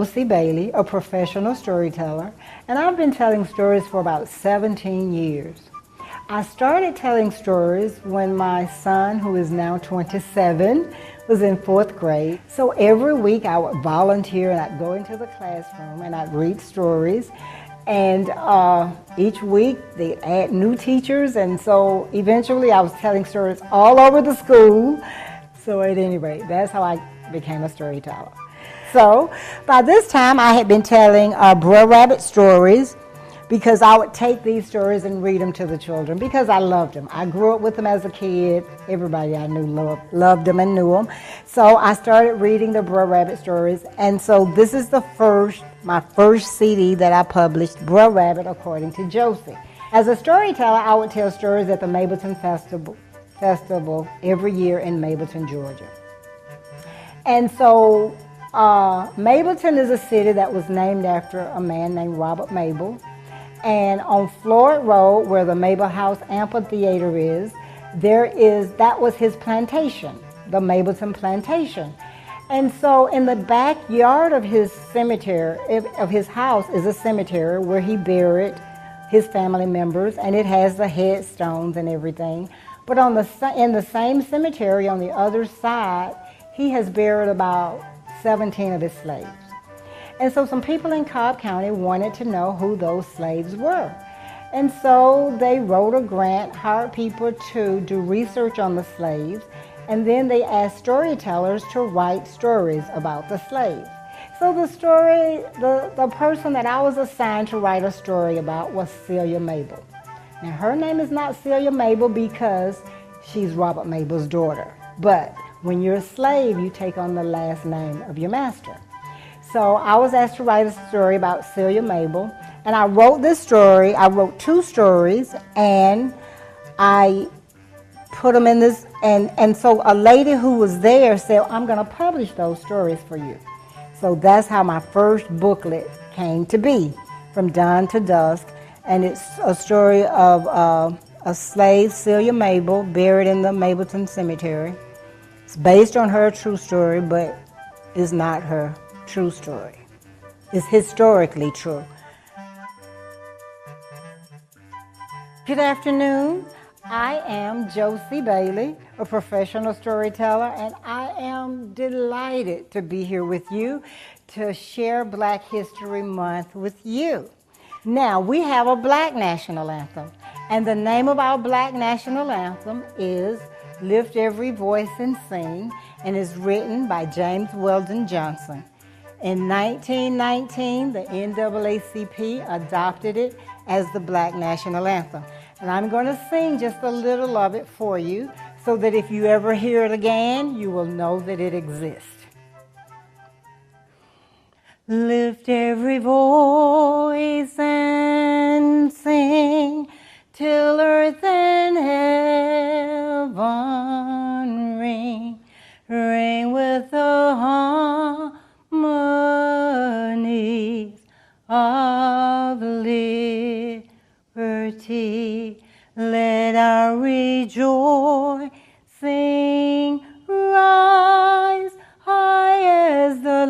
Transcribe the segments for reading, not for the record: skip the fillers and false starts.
Josie Bailey, a professional storyteller, and I've been telling stories for about 17 years. I started telling stories when my son, who is now 27, was in 4th grade. So every week I would volunteer and I'd go into the classroom and I'd read stories. And each week they'd add new teachers, and so eventually I was telling stories all over the school. So at any rate, that's how I became a storyteller. So by this time I had been telling Brer Rabbit stories, because I would take these stories and read them to the children because I loved them. I grew up with them as a kid. Everybody I knew loved them and knew them. So I started reading the Brer Rabbit stories, and so this is my first CD that I published, Brer Rabbit According to Josie. As a storyteller, I would tell stories at the Mableton Festival every year in Mableton, Georgia. And so Mableton is a city that was named after a man named Robert Mable. And on Floyd Road, where the Mable House Amphitheater is, that was his plantation, the Mableton Plantation. And so in the backyard of his cemetery, of his house, is a cemetery where he buried his family members, and it has the headstones and everything. But in the same cemetery on the other side, he has buried about 17 of his slaves. And so some people in Cobb County wanted to know who those slaves were. And so they wrote a grant, hired people to do research on the slaves, and then they asked storytellers to write stories about the slaves. So the person that I was assigned to write a story about was Celia Mable. Now her name is not Celia Mable because she's Robert Mable's daughter, but when you're a slave, you take on the last name of your master. So I was asked to write a story about Celia Mable, and I wrote this story. I wrote 2 stories, and I put them in this, and so a lady who was there said, I'm going to publish those stories for you. So that's how my first booklet came to be, From Dawn to Dusk, and it's a story of a slave, Celia Mable, buried in the Mableton Cemetery. It's based on her true story, but it's not her true story. It's historically true. Good afternoon. I am Josie Bailey, a professional storyteller, and I am delighted to be here with you to share Black History Month with you. Now, we have a Black National Anthem, and the name of our Black National Anthem is Lift Every Voice and Sing, and is written by James Weldon Johnson. In 1919, the NAACP adopted it as the Black National Anthem. And I'm going to sing just a little of it for you so that if you ever hear it again, you will know that it exists. Lift every voice and sing till earth and heaven ring, ring with the harmonies of liberty. Let our rejoicing rise high as the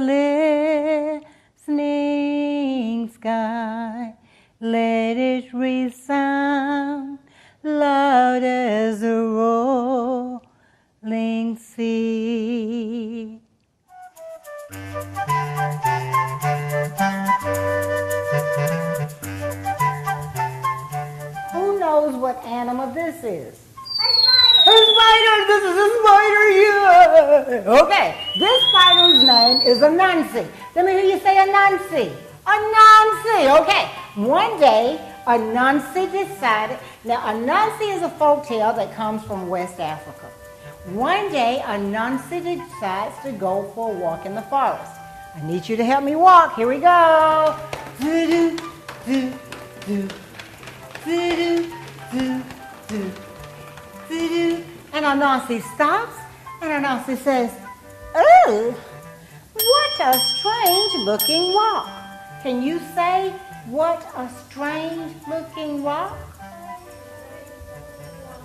listening sky. Let it resound loud as the rolling sea. Who knows what animal this is? A spider! This is a spider, yeah! Okay, this spider's name is Anansi. Let me hear you say Anansi. Anansi, okay. One day, Anansi decided, now Anansi is a folk tale that comes from West Africa. One day, Anansi decides to go for a walk in the forest. I need you to help me walk. Here we go. Do-do, do-do. Do-do, do-do. Do-do. And Anansi stops, and Anansi says, oh, what a strange looking rock. Can you say, what a strange looking rock?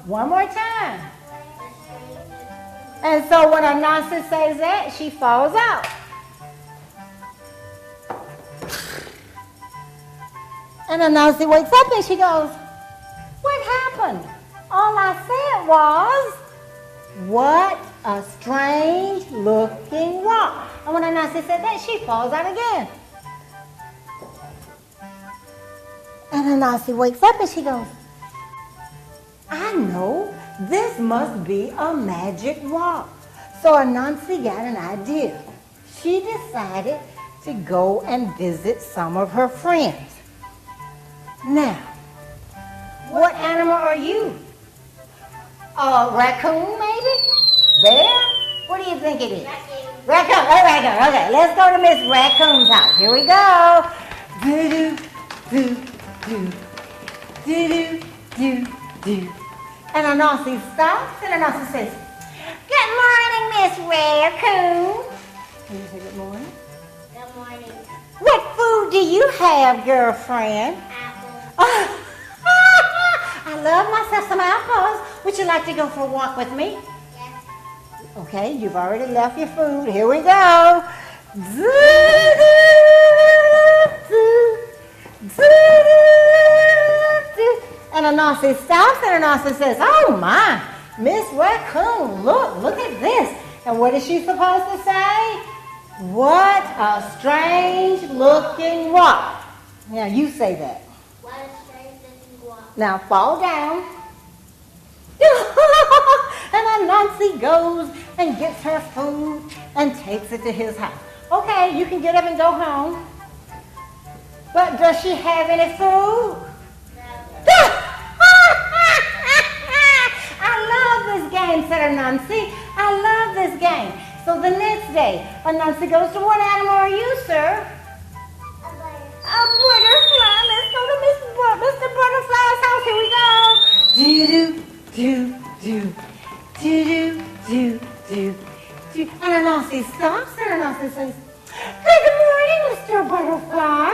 One more time. And so when Anansi says that, she falls out. And Anansi wakes up and she goes, what happened? All I said was, what a strange looking rock. And when Anansi said that, she falls out again. And Anansi wakes up and she goes, I know, this must be a magic rock. So Anansi got an idea. She decided to go and visit some of her friends. Now, what animal are you? A raccoon, maybe? Bear? What do you think it is? Raccoon. Oh, raccoon. Okay, let's go to Miss Raccoon's house. Here we go. Do-do, do, do. And Anansi stops and Anansi says, good morning, Miss Raccoon. Can you say good morning? Good morning. What food do you have, girlfriend? Apple. I love myself some apples. Would you like to go for a walk with me? Yes. Okay, you've already left your food. Here we go. And Anansi stops and Anansi says, oh my, Miss Raccoon, look at this. And what is she supposed to say? What a strange looking rock. Now you say that. What a strange looking rock. Now fall down. And Anansi goes and gets her food and takes it to his house. Okay, you can get up and go home. But does she have any food? No. I love this game, said Anansi. I love this game. So the next day, Anansi goes to what animal are you, sir? A butterfly. A butterfly. Let's go to Mr. Butterfly's house. Here we go. Do do do do do do do. And Anansi stops and Anansi says, good morning, Mr. Butterfly.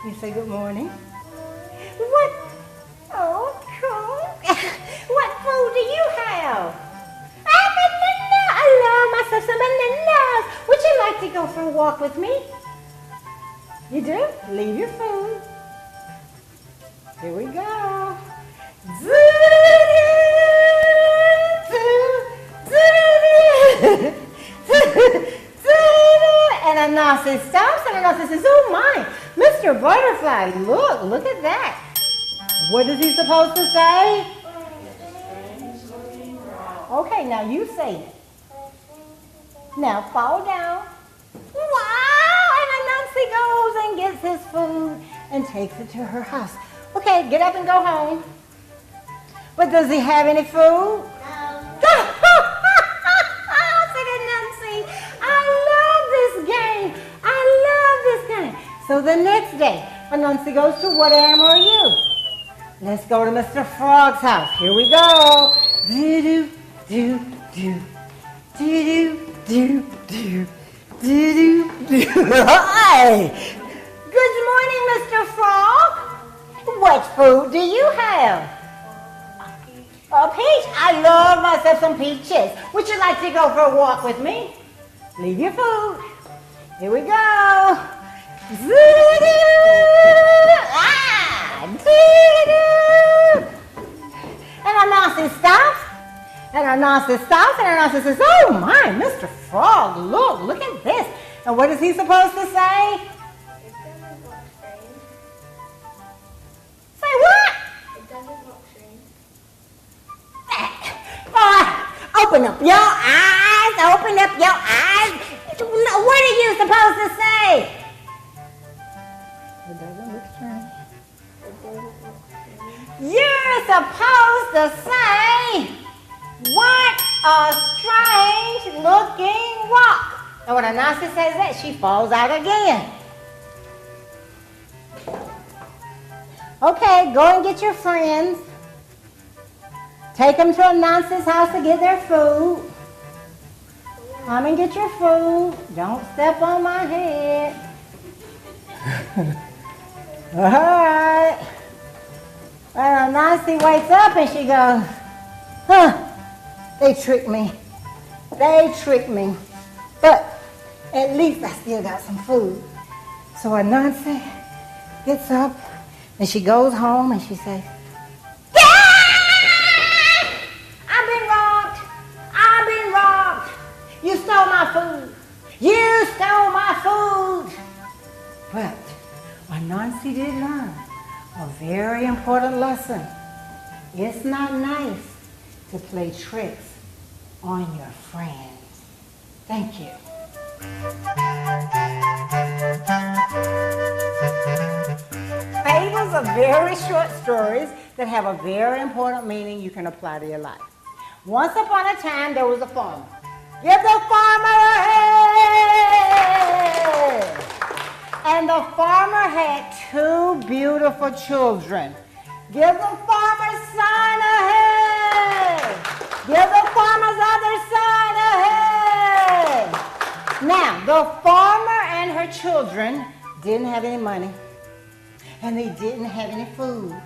You say good morning. What? Oh, cool. What food do you have? Banana. I love myself some bananas. Would you like to go for a walk with me? You do? Leave your food. Here we go. And Anansi stops and Anansi says, oh my, Mr. Butterfly, look at that. What is he supposed to say? Okay, now you say it. Now fall down. Wow! And Anansi goes and gets his food and takes it to her house. Okay, get up and go home. But does he have any food? No. Said Anansi, I love this game. I love this game. So the next day, Anansi goes to what animal are you? Let's go to Mr. Frog's house. Here we go. Do do do do do do do do. Hi. Good morning, Mr. Frog. What food do you have? A peach. I love myself some peaches. Would you like to go for a walk with me? Leave your food. Here we go. And Anansi stops. And Anansi stops. And Anansi says, oh my, Mr. Frog, look at this. And what is he supposed to say? It doesn't look strange. Say what? It doesn't look strange. Open up your eyes. Open up your eyes. What are you supposed to say? It doesn't look strange. It doesn't look strange. You're supposed to say, what a strange looking rock. And when Anansi says that, she falls out again. Okay, go and get your friends. Take them to Anansi's house to get their food. Come and get your food. Don't step on my head. All right. And Anansi wakes up and she goes, huh, they tricked me. They tricked me. But at least I still got some food. So Anansi gets up and she goes home and she says, I've been robbed. I've been robbed. You stole my food. You stole my food. But Anansi did learn a very important lesson. It's not nice to play tricks on your friends. Thank you. Fables are very short stories that have a very important meaning you can apply to your life. Once upon a time, there was a farmer. Give the farmer a hand! And the farmer had two beautiful children. Give the farmer's son a hand! Give the farmer's other son a hand! Now, the farmer and her children didn't have any money, and they didn't have any food.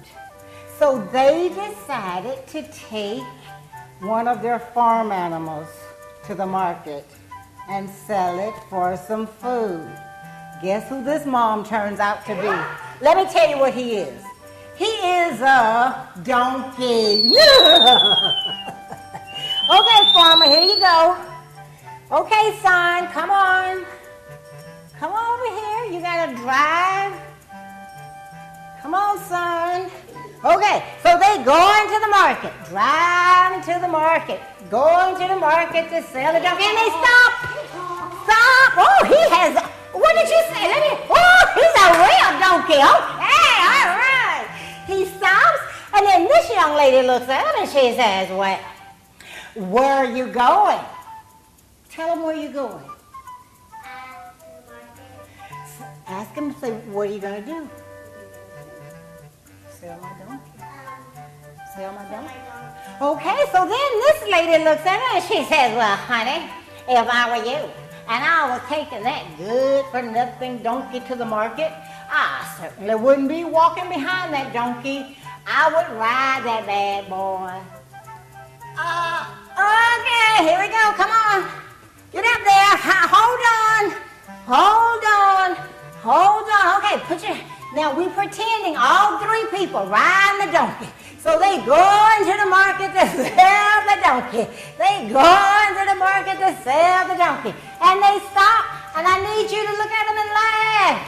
So they decided to take one of their farm animals to the market and sell it for some food. Guess who this mom turns out to be? Let me tell you what he is. He is a donkey. Okay, farmer, here you go. Okay, son, come on. Come over here. You gotta drive. Come on, son. Okay, so they go into the market, drive into the market, go into the market to sell the donkey, and they stop. Stop. Oh, he has, what did you say? Oh, he's a real donkey. Okay, all right. He stops, and then this young lady looks at him and she says, well, where are you going? Tell him where you're going. Ask him, say, what are you going to do? Sell my donkey. Sell my donkey. Okay, so then this lady looks at her and she says, well, honey, if I were you and I was taking that good-for-nothing donkey to the market, I certainly wouldn't be walking behind that donkey. I would ride that bad boy. Okay, here we go. Come on. Get up there. Hold on. Hold on. Hold on. Okay, now we're pretending all three people riding the donkey. So they go into the market to sell the donkey. They go into the market to sell the donkey. And they stop, and I need you to look at them and laugh.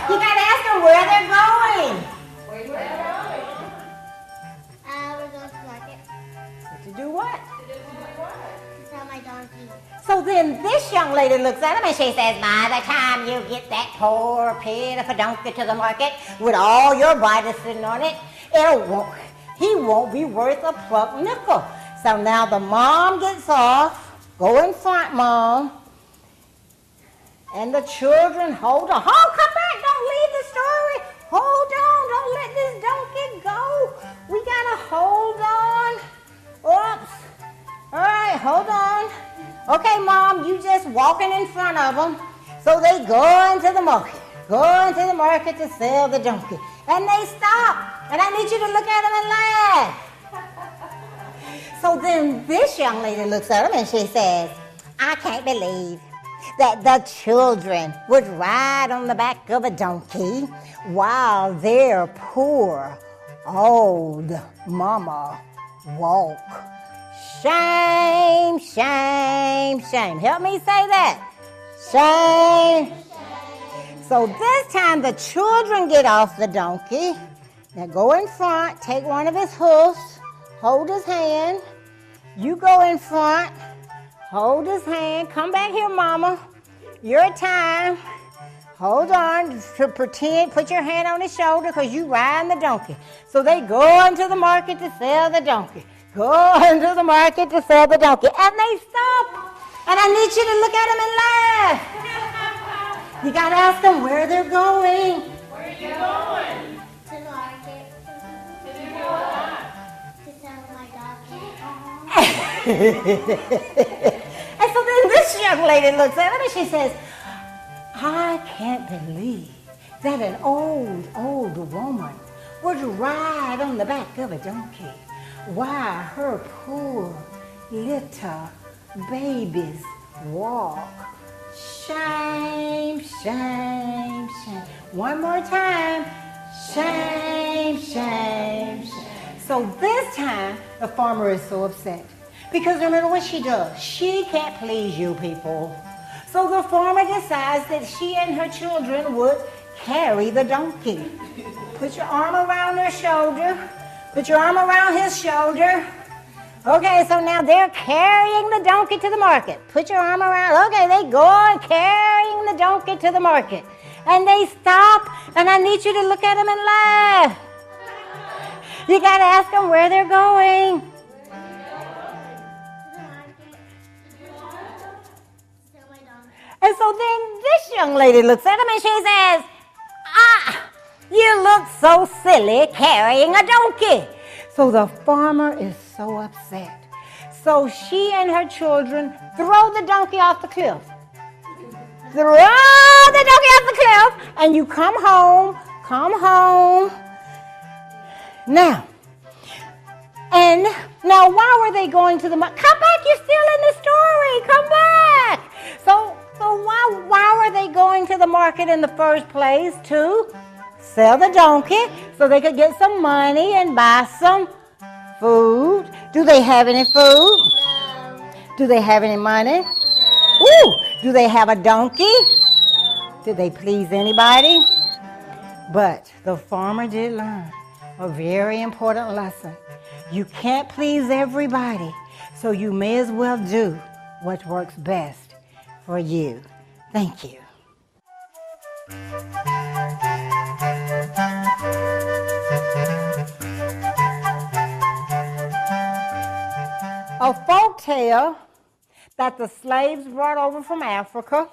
You gotta ask them where they're going. Where you going? We're going to the market. To do what? To sell my donkey. So then this young lady looks at him and she says, by the time you get that poor, pitiful donkey to the market with all your body sitting on it, he won't be worth a pluck nickel. So now the mom gets off, go in front, Mom, and the children hold on. Oh, come back, don't leave the story. Hold on, don't let this donkey go. We gotta hold on. Oops. All right, hold on. Okay, Mom, you just walking in front of them. So they go into the market to sell the donkey. And they stop. And I need you to look at them and laugh. So then this young lady looks at them and she says, I can't believe that the children would ride on the back of a donkey while their poor old mama walk. Shame, shame, shame. Help me say that. Shame. So this time the children get off the donkey. Now go in front, take one of his hoofs, hold his hand. You go in front, hold his hand. Come back here, Mama. Your time. Hold on, pretend, put your hand on his shoulder because you riding the donkey. So they go into the market to sell the donkey. Go into the market to sell the donkey. And they stop. And I need you to look at them and laugh. You got to ask them where they're going. Where are you going? To the market. To do what? To sell my donkey. And so then this young lady looks at him and she says, I can't believe that an old woman would ride on the back of a donkey while her poor little babies walk. Shame, shame, One more time. Shame, shame, shame. So this time, the farmer is so upset. Because remember what she does? She can't please you people. So the farmer decides that she and her children would carry the donkey. Put your arm around her shoulder. Put your arm around his shoulder. Okay, so now they're carrying the donkey to the market. Put your arm around. Okay, they go carrying the donkey to the market. And they stop, and I need you to look at them and laugh. You got to ask them where they're going. And so then this young lady looks at him and she says, you look so silly carrying a donkey. So the farmer is so upset. So she and her children throw the donkey off the cliff. Throw the donkey off the cliff and you come home. Now why were they going to the market? Come back, you're still in the story. Come back. So why were they going to the market in the first place? To sell the donkey so they could get some money and buy some food. Do they have any food? No. Do they have any money? No. Ooh, do they have a donkey? No. Did they please anybody? But the farmer did learn a very important lesson. You can't please everybody, so you may as well do what works best for you. Thank you. A folk tale that the slaves brought over from Africa,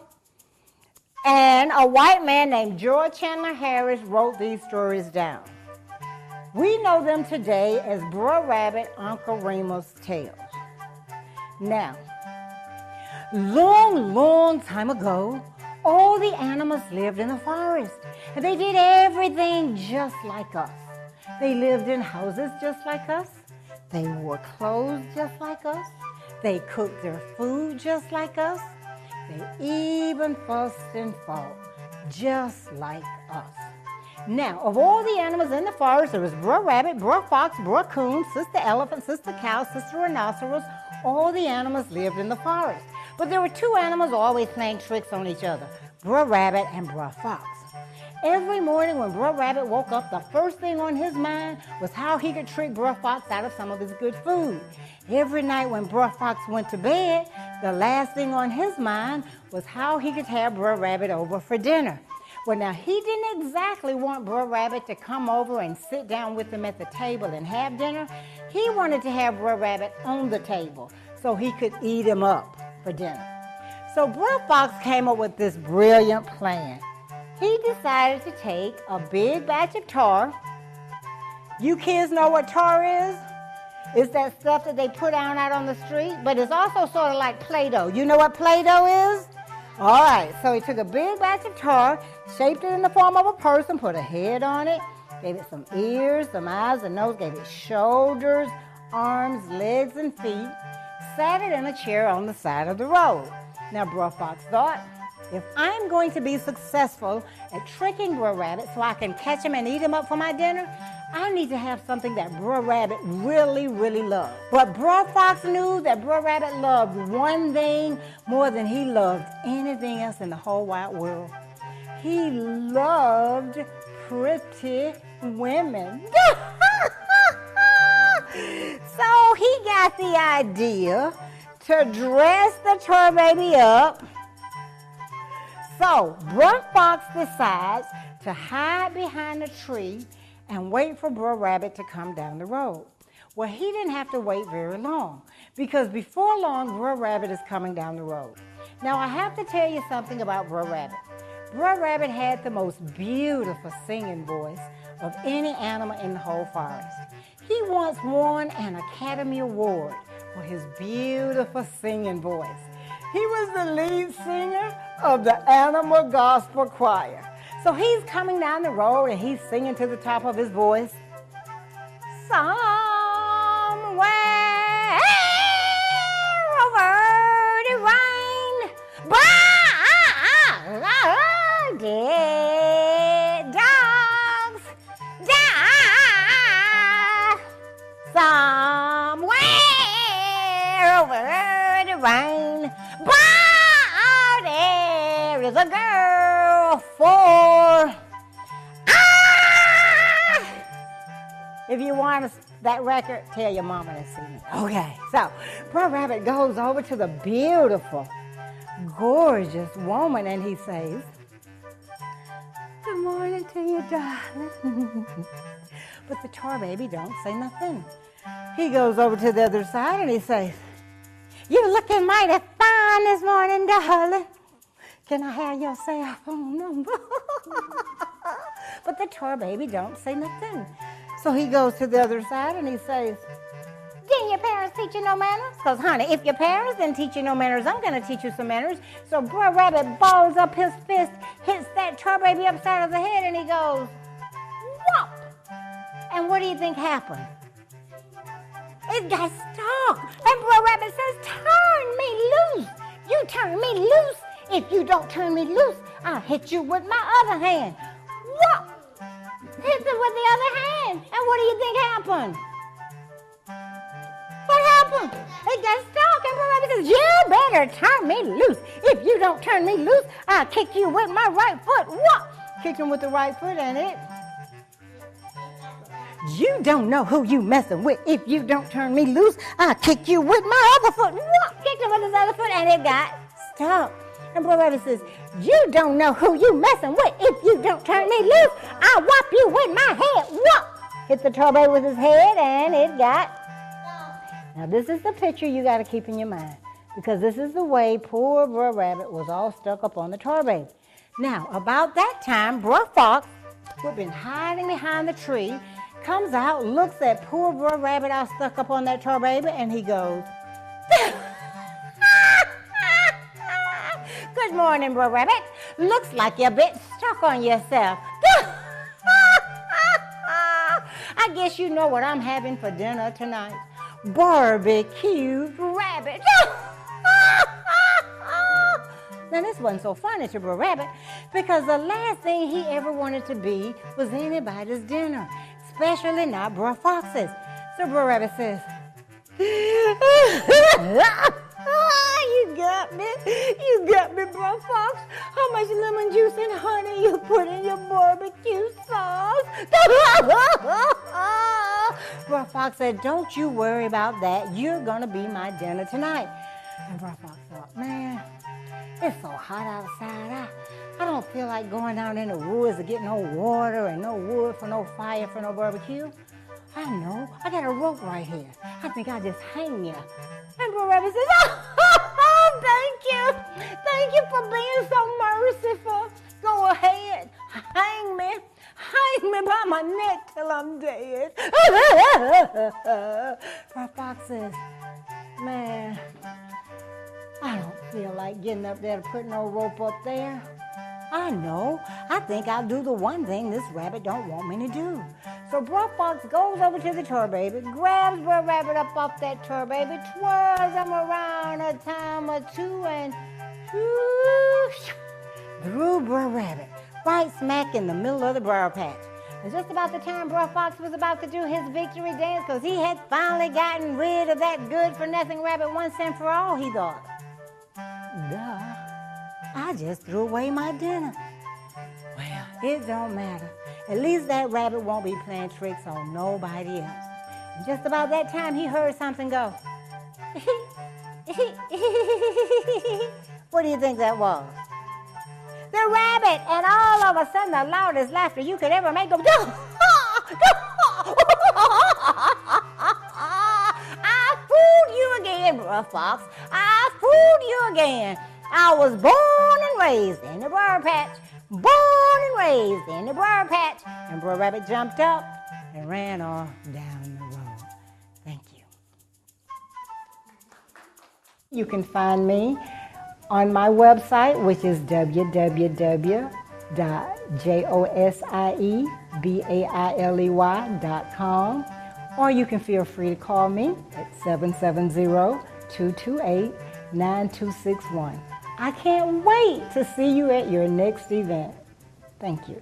and a white man named George Chandler Harris wrote these stories down. We know them today as Brer Rabbit, Uncle Remus tales. Now, long time ago, all the animals lived in the forest, and they did everything just like us. They lived in houses just like us. They wore clothes just like us. They cooked their food just like us. They even fussed and fought just like us. Now, of all the animals in the forest, there was Brer Rabbit, Brer Fox, Brer Coon, Sister Elephant, Sister Cow, Sister Rhinoceros. All the animals lived in the forest. But there were two animals always playing tricks on each other, Brer Rabbit and Brer Fox. Every morning when Brer Rabbit woke up, the first thing on his mind was how he could trick Brer Fox out of some of his good food. Every night when Brer Fox went to bed, the last thing on his mind was how he could have Brer Rabbit over for dinner. Well, now, he didn't exactly want Brer Rabbit to come over and sit down with him at the table and have dinner. He wanted to have Brer Rabbit on the table so he could eat him up for dinner. So Brer Fox came up with this brilliant plan. He decided to take a big batch of tar. You kids know what tar is? It's that stuff that they put out on the street, but it's also sort of like Play-Doh. You know what Play-Doh is? All right, so he took a big batch of tar, shaped it in the form of a person, put a head on it, gave it some ears, some eyes, a nose, gave it shoulders, arms, legs, and feet, sat it in a chair on the side of the road. Now, Brer Fox thought, if I'm going to be successful at tricking Brer Rabbit so I can catch him and eat him up for my dinner, I need to have something that Brer Rabbit really loved. But Brer Fox knew that Brer Rabbit loved one thing more than he loved anything else in the whole wide world. He loved pretty women. So he got the idea to dress the tar baby up. So Brer Fox decides to hide behind a tree and wait for Brer Rabbit to come down the road. Well, he didn't have to wait very long, because before long, Brer Rabbit is coming down the road. Now, I have to tell you something about Brer Rabbit. Brer Rabbit had the most beautiful singing voice of any animal in the whole forest. He once won an Academy Award for his beautiful singing voice. He was the lead singer of the Animal Gospel Choir. So he's coming down the road and he's singing to the top of his voice. Somewhere over the rain, girl for. Ah! If you want that record, tell your mama to sing it. Okay, so Brer Rabbit goes over to the beautiful, gorgeous woman and he says, good morning to you, darling. But the tar baby don't say nothing. He goes over to the other side and he says, you looking mighty fine this morning, darling. Can I have your cell phone number? But the tar baby don't say nothing. So he goes to the other side and he says, didn't your parents teach you no manners? Because, honey, if your parents didn't teach you no manners, I'm going to teach you some manners. So Brer Rabbit balls up his fist, hits that tar baby upside of the head, and he goes, whop! And what do you think happened? It got stuck. And Brer Rabbit says, turn me loose. You turn me loose. If you don't turn me loose, I'll hit you with my other hand. Whop! Hit them with the other hand. And what do you think happened? What happened? It got stuck. And Brer Rabbit says, you better turn me loose. If you don't turn me loose, I'll kick you with my right foot. Whop! Kicked him with the right foot and it. You don't know who you messing with. If you don't turn me loose, I'll kick you with my other foot. Whop! Kicked him with his other foot and it got stuck. And Brer Rabbit says, you don't know who you messing with. If you don't turn me loose, I'll whop you with my head. Whop! Hit the tar baby with his head and it got. Now this is the picture you got to keep in your mind. Because this is the way poor Brer Rabbit was all stuck up on the tar baby. Now, about that time, Brer Fox, who had been hiding behind the tree, comes out, looks at poor Brer Rabbit all stuck up on that tar baby, and he goes, good morning, Brer Rabbit. Looks like you're a bit stuck on yourself. I guess you know what I'm having for dinner tonight. Barbecued rabbit. Now, this wasn't so funny to Brer Rabbit because the last thing he ever wanted to be was anybody's dinner, especially not Brer Fox's. So Brer Rabbit says, you got me. You got me, Brer Fox. How much lemon juice and honey you put in your barbecue sauce? Brer Fox said, don't you worry about that. You're going to be my dinner tonight. And Brer Fox thought, man, it's so hot outside. I don't feel like going down in the woods to get no water and no wood for no fire for no barbecue. I know. I got a rope right here. I think I'll just hang you. And Brer Rabbit says, oh, thank you. Thank you for being so merciful. Go ahead. Hang me. Hang me by my neck till I'm dead. Brer Fox says, man, I don't feel like getting up there to put no rope up there. I know. I think I'll do the one thing this rabbit don't want me to do. So Brer Fox goes over to the tar baby, grabs Brer Rabbit up off that tar baby, twirls him around a time or two, and whoosh, threw Brer Rabbit right smack in the middle of the briar patch. And just about the time Brer Fox was about to do his victory dance, because he had finally gotten rid of that good-for-nothing rabbit once and for all, he thought, duh, I just threw away my dinner. Well, it don't matter. At least that rabbit won't be playing tricks on nobody else. And just about that time, he heard something go. What do you think that was? The rabbit! And all of a sudden, the loudest laughter you could ever make go. I fooled you again, Brer Fox. I fooled you again. I was born and raised in the briar patch. Born and raised in the briar patch. And Brer Rabbit jumped up and ran off down the road. Thank you. You can find me on my website, which is www.josiebailey.com, or you can feel free to call me at 770-228-9261. I can't wait to see you at your next event. Thank you.